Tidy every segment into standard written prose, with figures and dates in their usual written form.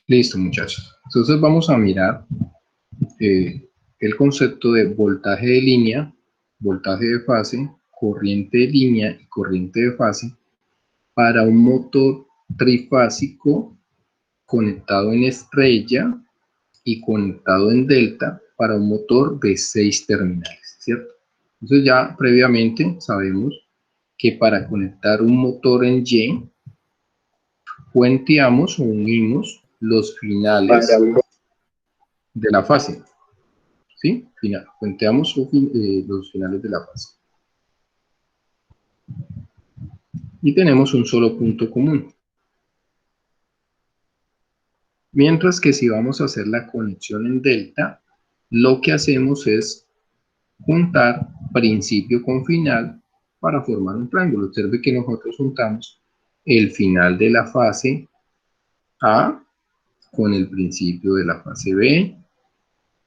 Listo, muchachos. Entonces vamos a mirar el concepto de voltaje de línea, voltaje de fase, corriente de línea y corriente de fase para un motor trifásico conectado en estrella y conectado en delta para un motor de 6 terminales, ¿cierto? Entonces ya previamente sabemos que para conectar un motor en Y, cuenteamos o unimos los finales de la fase, ¿sí? Cuenteamos los finales de la fase. Y tenemos un solo punto común. Mientras que si vamos a hacer la conexión en delta, lo que hacemos es juntar principio con final para formar un triángulo. Observe que nosotros juntamos el final de la fase A con el principio de la fase B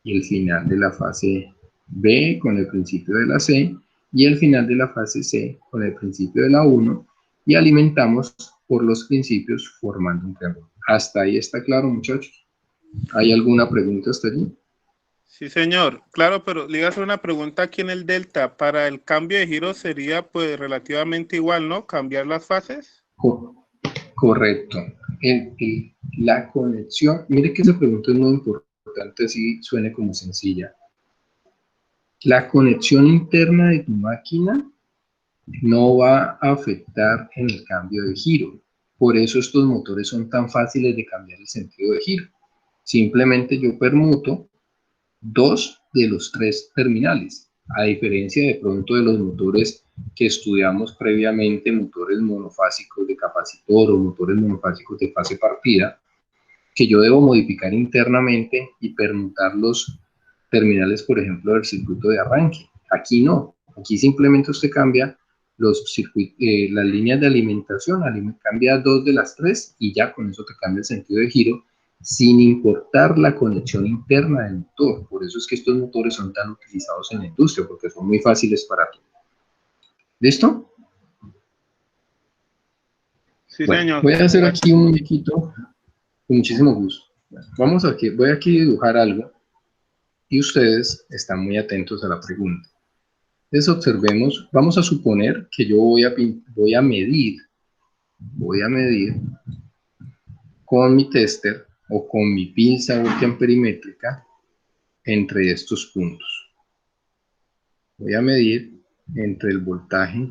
y el final de la fase B con el principio de la C y el final de la fase C con el principio de la 1 y alimentamos por los principios formando un triángulo. ¿Hasta ahí está claro, muchachos? ¿Hay alguna pregunta hasta allí? Sí, señor. Claro, pero le iba a hacer una pregunta aquí en el delta. Para el cambio de giro sería pues relativamente igual, ¿no? Cambiar las fases. Correcto. La conexión, mire que esa pregunta es muy importante, así suene como sencilla. La conexión interna de tu máquina no va a afectar en el cambio de giro. Por eso estos motores son tan fáciles de cambiar el sentido de giro. Simplemente yo permuto 2 de los 3 terminales, a diferencia de pronto de los motores que estudiamos previamente, motores monofásicos de capacitor o motores monofásicos de fase partida, que yo debo modificar internamente y permutar los terminales, por ejemplo, del circuito de arranque. Aquí no, aquí simplemente usted cambia las líneas de alimentación, cambia 2 de las 3 y ya con eso te cambia el sentido de giro sin importar la conexión interna del motor. Por eso es que estos motores son tan utilizados en la industria, porque son muy fáciles para todo. ¿Listo? Sí, Bueno, señor. voy a hacer aquí un muñequito con muchísimo gusto. Vamos aquí, voy aquí a dibujar algo y ustedes están muy atentos a la pregunta. Entonces observemos, vamos a suponer que yo voy a medir con mi tester o con mi pinza voltamperimétrica entre estos puntos. Voy a medir entre el voltaje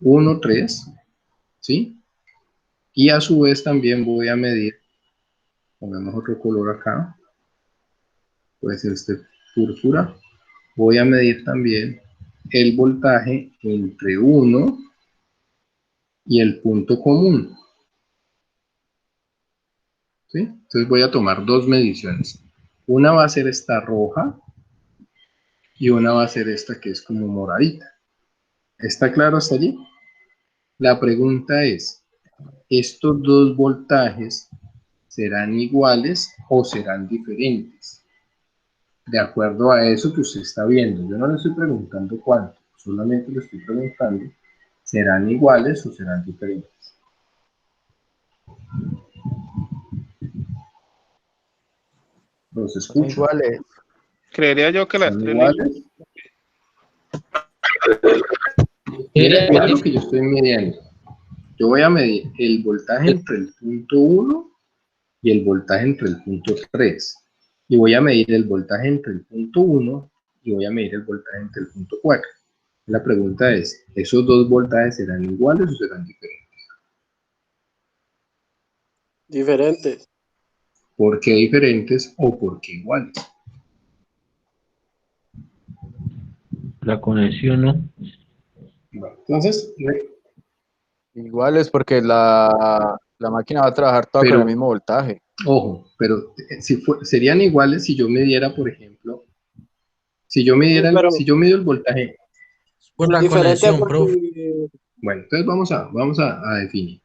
1, 3, ¿sí? Y a su vez también voy a medir, pongamos otro color acá, puede ser este púrpura, voy a medir también el voltaje entre 1 y el punto común, ¿sí? Entonces voy a tomar dos mediciones. Una va a ser esta roja y una va a ser esta que es como moradita. ¿Está claro hasta allí? La pregunta es, ¿estos dos voltajes serán iguales o serán diferentes? De acuerdo a eso que usted está viendo. Yo no le estoy preguntando cuánto, solamente le estoy preguntando, ¿serán iguales o serán diferentes? Los Son escucho. iguales. Creería yo que las ¿Son tres iguales? Mira lo que yo estoy midiendo. Yo voy a medir el voltaje entre el punto 1 y el voltaje entre el punto 3. Y voy a medir el voltaje entre el punto 1 y voy a medir el voltaje entre el punto 4. La pregunta es, ¿esos dos voltajes serán iguales o serán diferentes? Diferentes. ¿Por qué diferentes o por qué iguales? La conexión, ¿no? Bueno, entonces, Iguales porque la máquina va a trabajar toda con el pero, mismo voltaje. ojo, pero serían iguales si yo midiera, por ejemplo, si yo Sí, pero mido el voltaje. Por la diferente conexión, porque profe. Bueno, entonces vamos a definir.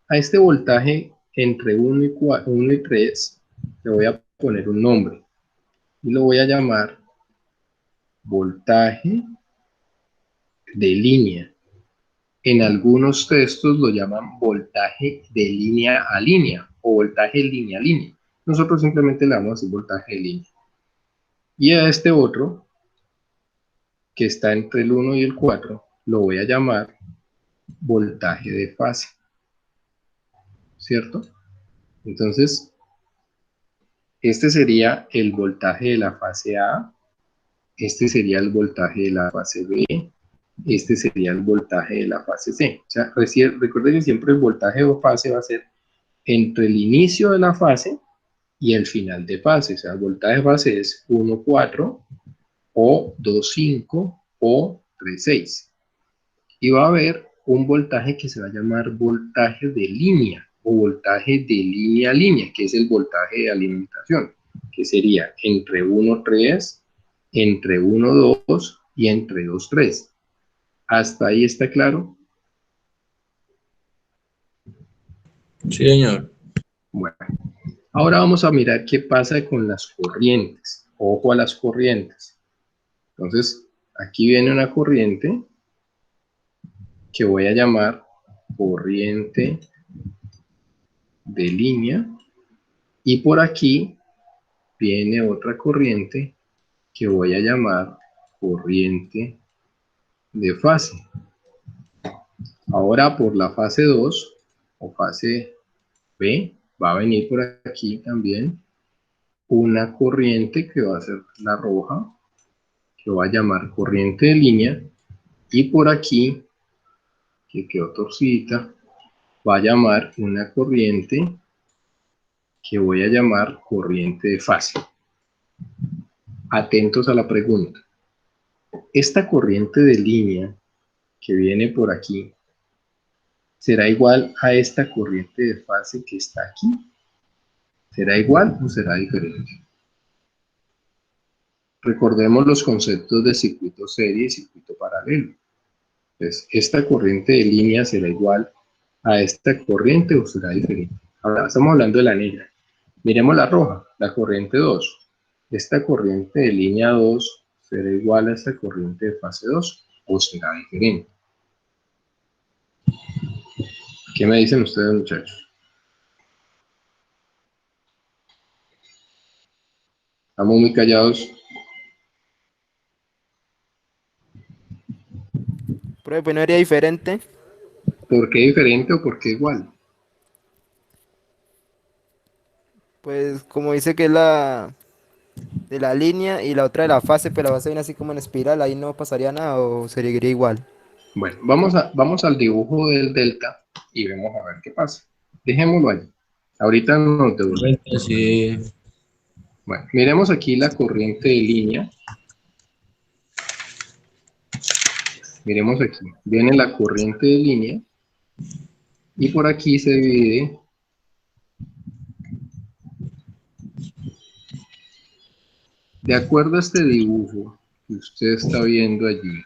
A este voltaje entre 1 y 3 le voy a poner un nombre y lo voy a llamar voltaje de línea. En algunos textos lo llaman voltaje de línea a línea o voltaje línea a línea. Nosotros simplemente le damos así voltaje de línea. Y a este otro, que está entre el 1 y el 4, lo voy a llamar voltaje de fase. ¿Cierto? Entonces, este sería el voltaje de la fase A, este sería el voltaje de la fase B, este sería el voltaje de la fase C. O sea, recuerden que siempre el voltaje de fase va a ser entre el inicio de la fase y el final de fase. O sea, el voltaje de fase es 1,4 o 2,5 o 3,6. Y va a haber un voltaje que se va a llamar voltaje de línea o voltaje de línea a línea, que es el voltaje de alimentación, que sería entre 1,3, entre 1,2 y entre 2,3. ¿Hasta ahí está claro? Sí, señor. Bueno, ahora vamos a mirar qué pasa con las corrientes. Ojo a las corrientes. Entonces, aquí viene una corriente que voy a llamar corriente de línea, y por aquí viene otra corriente que voy a llamar corriente de fase. Ahora por la fase 2 o fase B va a venir por aquí también una corriente que va a ser la roja, que voy a llamar corriente de línea, y por aquí, que quedó torcidita, va a llamar una corriente que voy a llamar corriente de fase. Atentos a la pregunta. Esta corriente de línea que viene por aquí, ¿será igual a esta corriente de fase que está aquí? ¿Será igual o será diferente? Recordemos los conceptos de circuito serie y circuito paralelo. Entonces, ¿esta corriente de línea será igual a esta corriente o será diferente? Ahora estamos hablando de la negra. Miremos la roja, la corriente 2. Esta corriente de línea 2 será igual a esta corriente de fase 2 o será diferente. ¿Qué me dicen ustedes, muchachos? Estamos muy callados. Profe, ¿no haría diferente? ¿Por qué diferente o por qué igual? Pues como dice que es la de la línea y la otra de la fase, pero la fase viene así como en espiral, ahí no pasaría nada o seguiría igual. Bueno, vamos al dibujo del delta y vemos a ver qué pasa. Dejémoslo ahí. Ahorita nos devolvemos. Sí. Bueno, miremos aquí la corriente de línea. Miremos aquí. Viene la corriente de línea y por aquí se divide de acuerdo a este dibujo que usted está viendo allí.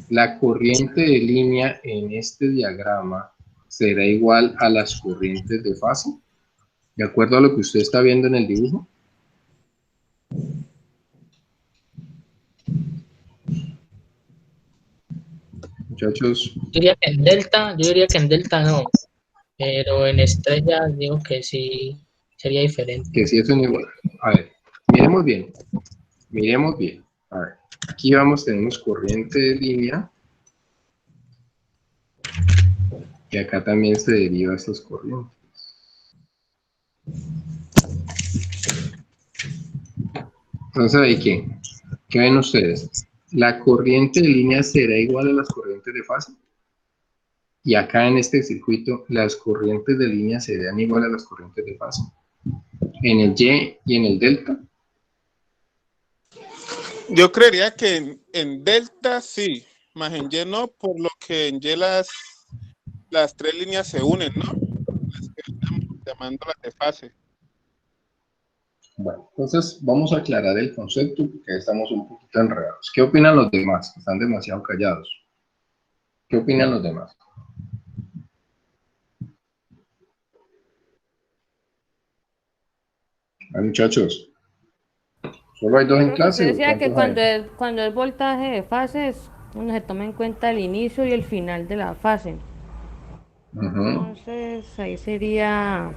La corriente de línea en este diagrama será igual a las corrientes de fase, de acuerdo a lo que usted está viendo en el dibujo. Muchachos, Yo diría que en delta no, pero en estrella digo que sí sería diferente. que si eso no es igual. A ver, miremos bien. Miremos bien. A ver, aquí vamos, tenemos corriente de línea. Y acá también se deriva estas corrientes. Entonces, ¿ahí qué? ¿Qué ven ustedes? La corriente de línea será igual a las corrientes de fase. Y acá en este circuito, las corrientes de línea serán igual a las corrientes de fase. En el Y y en el delta. Yo creería que en delta sí, más en Y no, por lo que en Y las tres líneas se unen, ¿no? Las que estamos llamando las de fase. Bueno, entonces vamos a aclarar el concepto porque estamos un poquito enredados. ¿Qué opinan los demás? Están demasiado callados. ¿Qué opinan los demás? Muchachos, ¿solo hay dos en Creo que clase usted o decía que cuántos hay? cuando es voltaje de fases, uno se toma en cuenta el inicio y el final de la fase. Ujú. Entonces ahí sería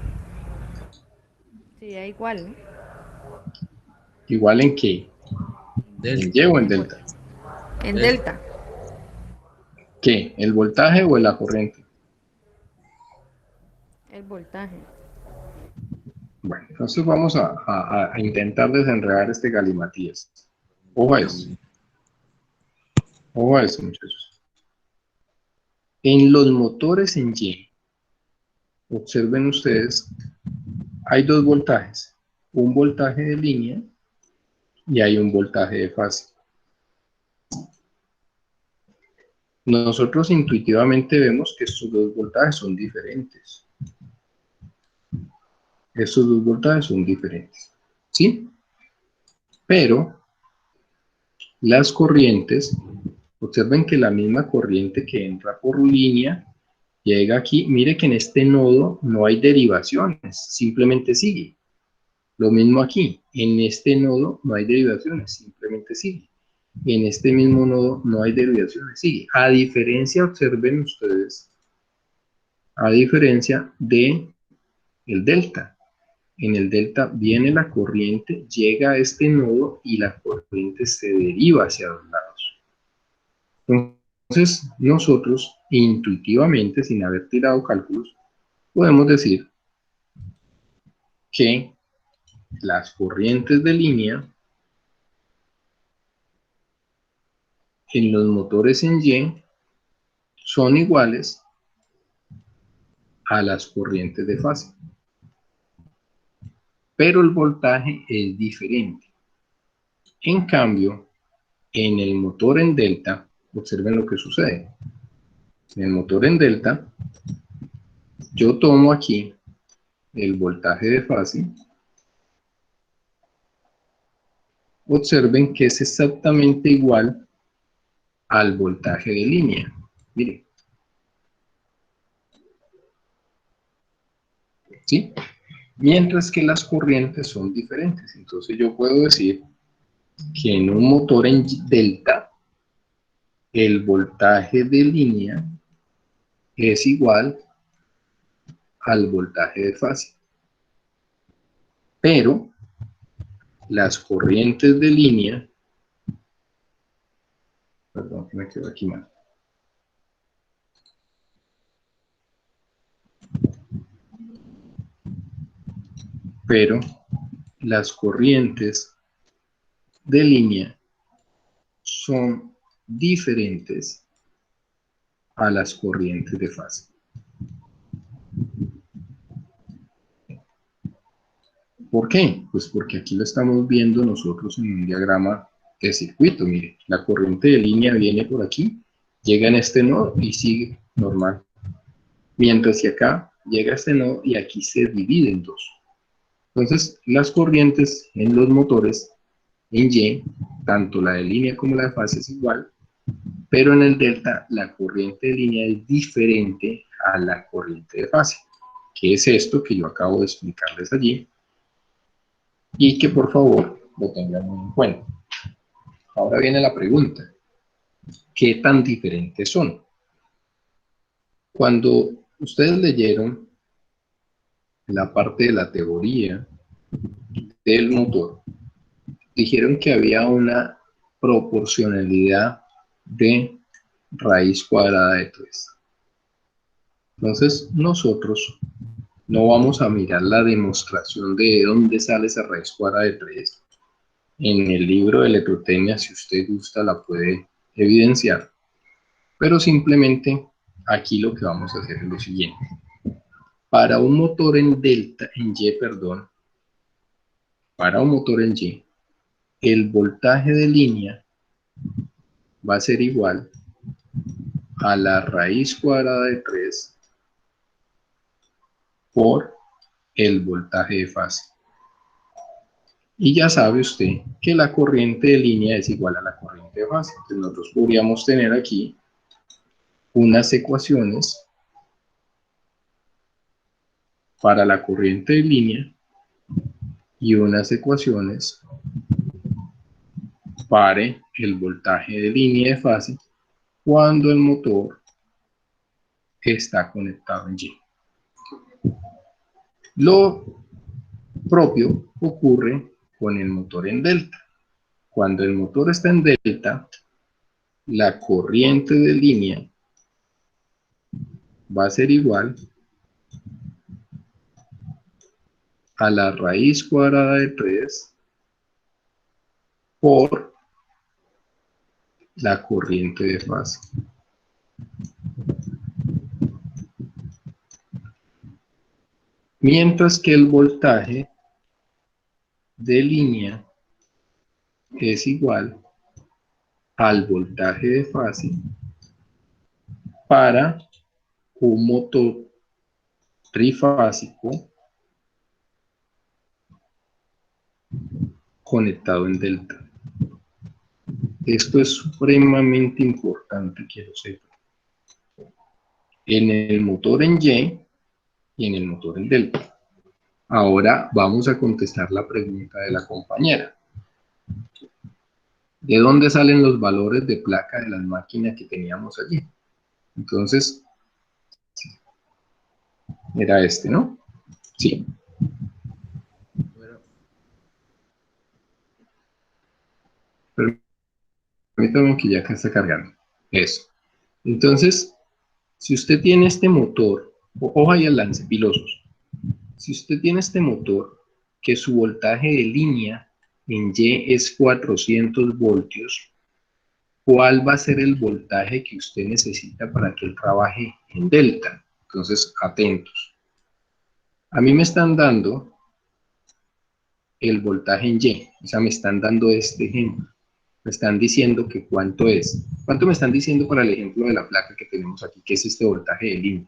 igual, ¿no? ¿Igual en qué? ¿En Delta. Y o en En, vol- delta? en Delta. delta. ¿Qué? ¿El voltaje o la corriente? El voltaje. Bueno, entonces vamos a intentar desenredar este galimatías. Ojo a eso. Ojo a eso, muchachos. En los motores en Y, observen ustedes, hay dos voltajes. Un voltaje de línea y hay un voltaje de fase. Nosotros intuitivamente vemos que estos dos voltajes son diferentes. Estos dos voltajes son diferentes. ¿Sí? Pero las corrientes, observen que la misma corriente que entra por línea llega aquí. Mire que en este nodo no hay derivaciones, simplemente sigue. Lo mismo aquí, en este nodo no hay derivaciones, simplemente sigue. En este mismo nodo no hay derivaciones, sigue. A diferencia, observen ustedes, a diferencia de el delta. En el delta viene la corriente, llega a este nodo y la corriente se deriva hacia los lados. Entonces, nosotros intuitivamente, sin haber tirado cálculos, podemos decir que las corrientes de línea en los motores en Y son iguales a las corrientes de fase, pero el voltaje es diferente. En cambio, en el motor en delta, observen lo que sucede. En el motor en delta, yo tomo aquí el voltaje de fase. Observen que es exactamente igual al voltaje de línea. Miren. ¿Sí? Mientras que las corrientes son diferentes. Entonces yo puedo decir que en un motor en delta, el voltaje de línea es igual al voltaje de fase. Pero las corrientes de línea, perdón, que me quedo aquí mal. Pero las corrientes de línea son diferentes a las corrientes de fase. ¿Por qué? Pues porque aquí lo estamos viendo nosotros en un diagrama de circuito. Mire, la corriente de línea viene por aquí, llega en este nodo y sigue normal. Mientras que acá llega a este nodo y aquí se divide en dos. Entonces, las corrientes en los motores en Y, tanto la de línea como la de fase es igual, pero en el delta la corriente de línea es diferente a la corriente de fase. ¿Qué es esto que yo acabo de explicarles allí? Y que por favor lo tengan muy en cuenta. Ahora viene la pregunta: ¿qué tan diferentes son? Cuando ustedes leyeron la parte de la teoría del motor, dijeron que había una proporcionalidad de raíz cuadrada de 3. Entonces, nosotros no vamos a mirar la demostración de dónde sale esa raíz cuadrada de 3. En el libro de electrotecnia, si usted gusta, la puede evidenciar. Pero simplemente aquí lo que vamos a hacer es lo siguiente. Para un motor en delta, en Y, perdón, para un motor en Y, el voltaje de línea va a ser igual a la raíz cuadrada de 3 por el voltaje de fase. Y ya sabe usted que la corriente de línea es igual a la corriente de fase. Entonces nosotros podríamos tener aquí unas ecuaciones para la corriente de línea y unas ecuaciones para el voltaje de línea de fase cuando el motor está conectado en Y. Lo propio ocurre con el motor en delta. Cuando el motor está en delta, la corriente de línea va a ser igual a la raíz cuadrada de 3 por la corriente de fase. Mientras que el voltaje de línea es igual al voltaje de fase para un motor trifásico conectado en delta. Esto es supremamente importante que lo sepan. En el motor en Y y en el motor en delta. Ahora vamos a contestar la pregunta de la compañera. ¿De dónde salen los valores de placa de las máquinas que teníamos allí? Entonces, era este, ¿no? Sí. Permítame que ya acá está cargando. Eso. Entonces, si usted tiene este motor, ojo ahí al lance, pilosos. Si usted tiene este motor, que su voltaje de línea en Y es 400 voltios, ¿cuál va a ser el voltaje que usted necesita para que él trabaje en delta? Entonces, atentos. A mí me están dando el voltaje en Y, o sea, me están dando este ejemplo. Me están diciendo que cuánto es. ¿Cuánto me están diciendo para el ejemplo de la placa que tenemos aquí, que es este voltaje de línea?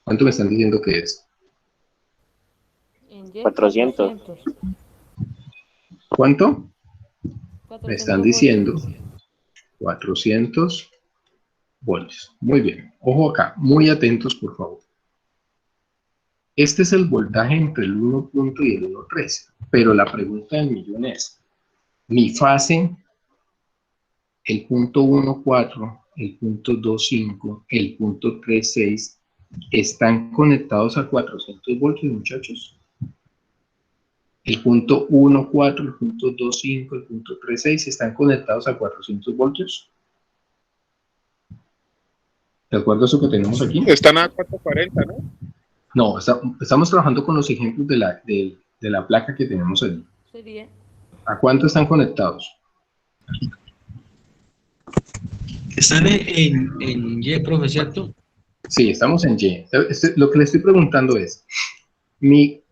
¿Cuánto me están diciendo que es? En Y, 400. ¿Cuánto? Me 400 están diciendo 400 voltios. Muy bien. Ojo acá, muy atentos, por favor. Este es el voltaje entre el 1 punto y el 1.3. Pero la pregunta del millón es, mi fase, el punto 1.4, el punto 2.5, el punto 3.6, ¿están conectados a 400 voltios, muchachos? El punto 1.4, el punto 2.5, el punto 3.6, ¿están conectados a 400 voltios? ¿De acuerdo a eso que tenemos aquí? Están a 440, ¿no? No, estamos trabajando con los ejemplos de la placa que tenemos allí. sería ¿A cuánto están conectados? Están en Y, profe, ¿cierto? Sí, estamos en Y. Lo que le estoy preguntando es, mi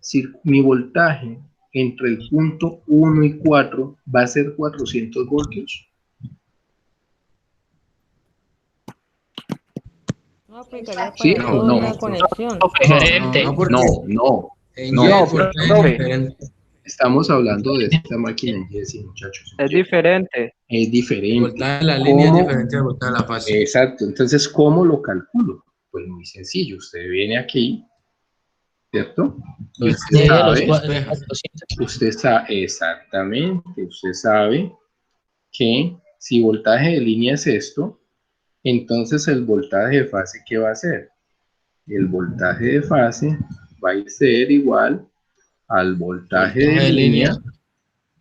voltaje entre el punto 1 y 4 va a ser 400 voltios. no aplicaría ¿Sí para o toda no? la conexión. Diferente. porque No. en no, Y el no, voltaje es profe. diferente. Estamos hablando de esta máquina en Y, sí, muchachos. Es diferente. Es El diferente. voltaje de la línea es ¿Cómo? diferente al voltaje de la fase. Exacto. Entonces, ¿cómo lo calculo? Pues muy sencillo. Usted viene aquí, ¿cierto? Y Entonces, usted Divide los sabe, 400. usted sabe, exactamente, usted sabe que si voltaje de línea es esto, entonces el voltaje de fase, ¿qué va a ser? El voltaje de fase va a ser igual al voltaje de línea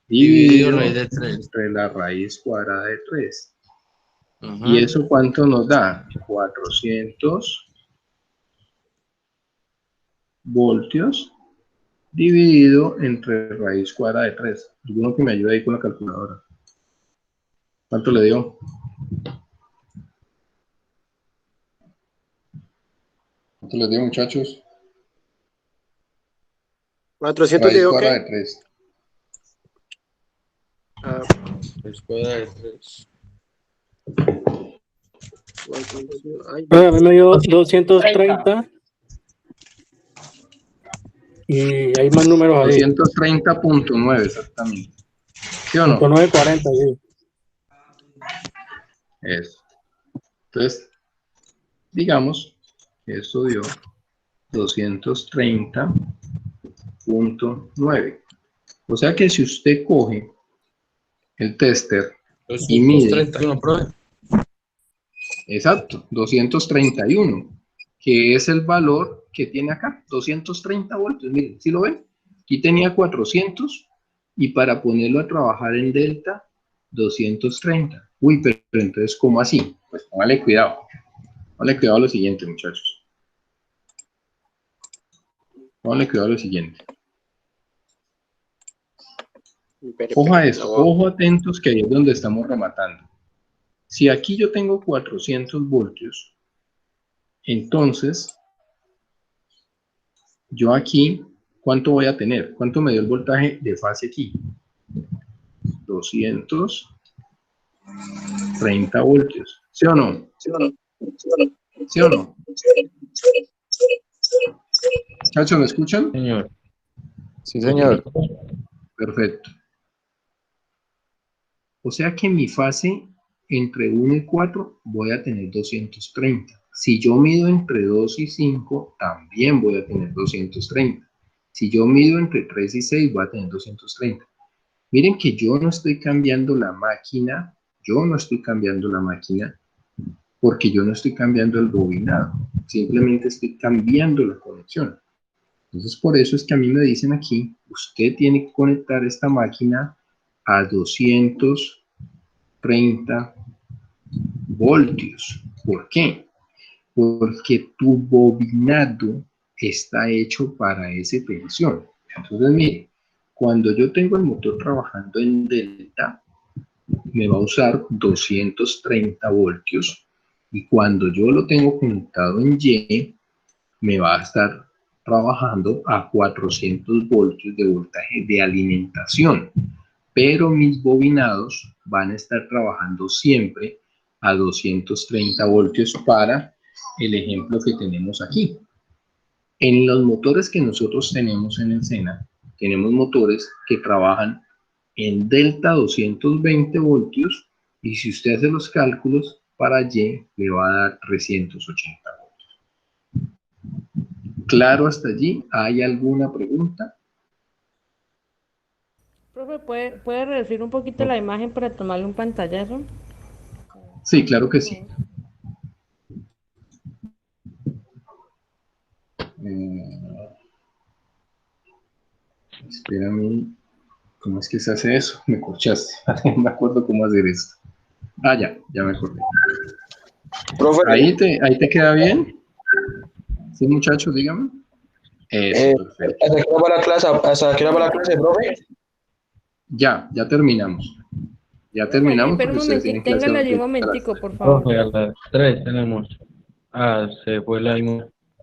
dividido raíz de 3. entre la raíz cuadrada de 3. Ajá. ¿Y eso cuánto nos da? 400 voltios dividido entre raíz cuadrada de 3. ¿Alguno que me ayude ahí con la calculadora? ¿Cuánto le dio? ¿Cuánto le dio, muchachos? 400 Raíz digo cuadrada de qué. 3. Escuadra de 3. Ay, A mí me dio 230 y hay más números ahí. 230.9 exactamente. ¿Sí o no? 940, sí. Eso. Entonces, digamos que eso dio 230.9. O sea que si usted coge el tester y mide, 231, profe. exacto, 231. que es el valor que tiene acá, 230 voltios. Miren, ¿sí lo ven? Aquí tenía 400 y para ponerlo a trabajar en delta, 230. Uy, pero entonces, ¿cómo así? Pues póngale cuidado. Póngale cuidado a lo siguiente, muchachos. Póngale cuidado a lo siguiente. Ojo a esto, ojo atentos que ahí es donde estamos rematando. Si aquí yo tengo 400 voltios, entonces, yo aquí, ¿cuánto voy a tener? ¿Cuánto me dio el voltaje de fase aquí? 230 voltios. ¿Sí o no? ¿Sí o no? ¿Sí o no? Muchachos, ¿me escuchan? Señor. Sí, señor. Perfecto. O sea que en mi fase entre 1 y 4 voy a tener 230. Si yo mido entre 2 y 5, también voy a tener 230. Si yo mido entre 3 y 6, voy a tener 230. Miren que yo no estoy cambiando la máquina, porque yo no estoy cambiando el bobinado, simplemente estoy cambiando la conexión. Entonces, por eso es que a mí me dicen aquí, usted tiene que conectar esta máquina a 230 voltios. ¿Por qué? Porque tu bobinado está hecho para esa tensión. Entonces, mire, cuando yo tengo el motor trabajando en delta, me va a usar 230 voltios y cuando yo lo tengo conectado en Y, me va a estar trabajando a 400 voltios de voltaje de alimentación, pero mis bobinados van a estar trabajando siempre a 230 voltios para el ejemplo que tenemos aquí. En los motores que nosotros tenemos en el SENA, tenemos motores que trabajan en delta 220 voltios y si usted hace los cálculos para Y le va a dar 380 voltios. ¿Claro hasta allí? ¿Hay alguna pregunta? Profe, ¿puede reducir un poquito la imagen para tomarle un pantallazo? Sí, claro que sí. Espérame, ¿cómo es que se hace eso? Me corchaste, no me acuerdo cómo hacer esto. Ah, ya me acordé. Profe, ¿Ahí te queda bien? Sí, muchachos, dígame. Eso, perfecto. ¿hasta qué hora va la clase? ¿Hasta qué hora va la clase, profe? Ya terminamos. Ya Profe, terminamos espera porque un ustedes momentico, tienen clase a téngala allí un las momentico, por favor. Profe, a las 3 tenemos. Ah, se fue la misma.